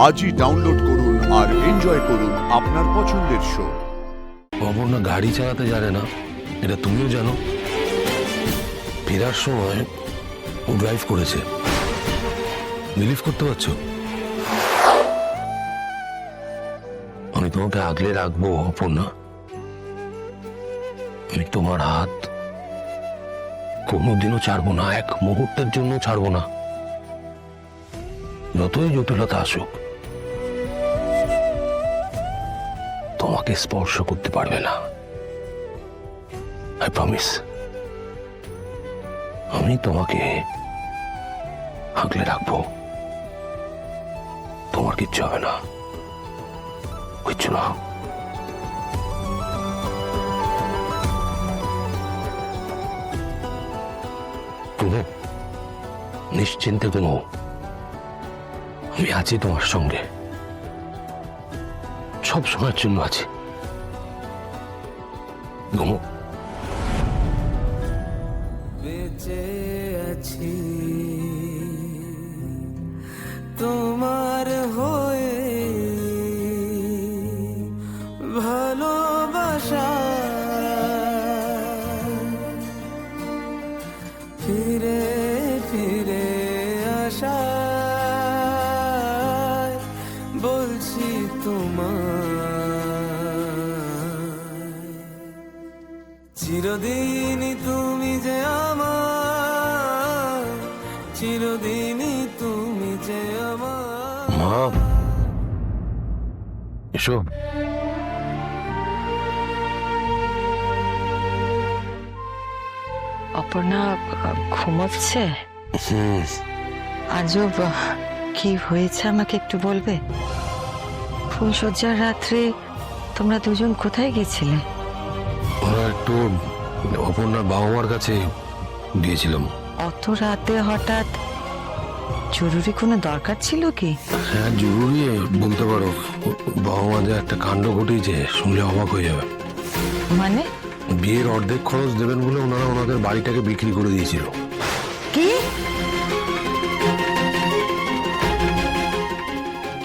আজই ডাউনলোড করুন আর এনজয় করুন আপনার পছন্দের শো। অপর্ণা গাড়ি চালাতে জানে না, এটা তুমিও জানো। ফেরার সময় ও ড্রাইভ করেছে, বিলিভ করতে পারছো? আমি তোমাকে আগলে রাখবো অপর্ণা। আমি তোমার হাত কোনোদিনও ছাড়বো না, এক মুহূর্তের জন্য ছাড়বো না, যতই জটিলতা আসুক। তোমাকে স্পর্শ করতে পারবে না, আই প্রমিস। আমি তোমাকে আগলে রাখবো, তোমার কিচ্ছু হবে না, কিচ্ছু না। তুমি নিশ্চিন্তে ঘুমো, আমি আছি তোমার সঙ্গে, সব সময়ের জন্য আছি। ঘুমো। বেঁচে আছি তোমার হয়ে, ভালোবাসা ফিরে ফিরে আসা বলছি তোমায়, চিরদিনই তুমি যে আমার, চিরদিনই তুমি যে আমার। মা, এসো। অপর্ণা ঘুমোচ্ছে? আজও কি হয়েছে আমাকে একটু বলবে? ফুলশয্যার রাত্রে তোমরা দুজন কোথায় গেছিলে? আমরা একটু অপর্ণার বাবা মার কাছে গিয়েছিলাম। অত রাতে হঠাৎ জরুরি কোনো দরকার ছিল কি? হ্যাঁ, জরুরি বলতে পারো। বাবা মা যে একটা কাণ্ড ঘটিয়েছে, শুনলে অবাক হয়ে যাবে। মানে? বিয়ের অর্ধেক খরচ দেবেন বলে ওনারা ওনাদের বাড়িটাকে বিক্রি করে দিয়েছিল। কি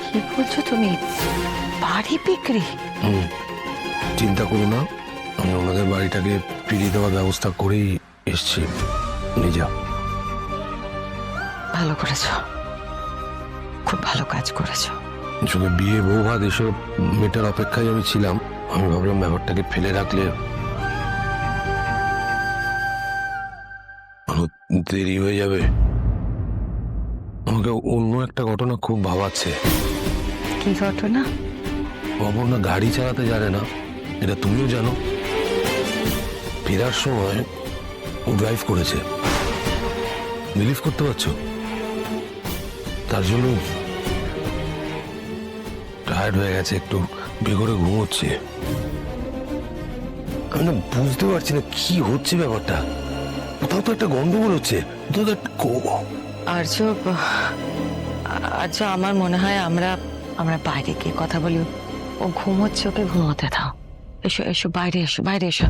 কি বলছো তুমি? বাড়ি বিক্রি? চিন্তা করো না, আমি ওনাদের বাড়িটাকে ফিরিয়ে দেওয়ার ব্যবস্থা করেই এসছি নিজা। ভালো করেছো, খুব ভালো কাজ করেছো। আসলে বিয়ে বউ ভাত এসব মেটার অপেক্ষায় আমি ছিলাম। আমি ভাবলাম ব্যাপারটাকে ফেলে রাখলে দেরি হয়ে যাবে। আমাকে অন্য একটা ঘটনা খুব ভাবাচ্ছে। কি ঘটনা? অপর্ণা গাড়ি চালাতে জানে না, এটা তুমিও জানো। ফেরার সময় ও ড্রাইভ করেছে, বিলিভ করতে পারছো? তার জন্য টায়ার্ড হয়ে গেছে, একটু বেঘরে ঘুমোচ্ছে। আমি না বুঝতে পারছি না কি হচ্ছে ব্যাপারটা। কোথাও তো একটা গন্ডগোল হচ্ছে, কোথাও তো একটা আর্য, আমার মনে হয় আমরা বাইরে গিয়ে কথা বলি। ও ঘুমোচ্ছে, ওকে ঘুমোতে দাও। এসো এসো, বাইরে এসো, বাইরে এসো।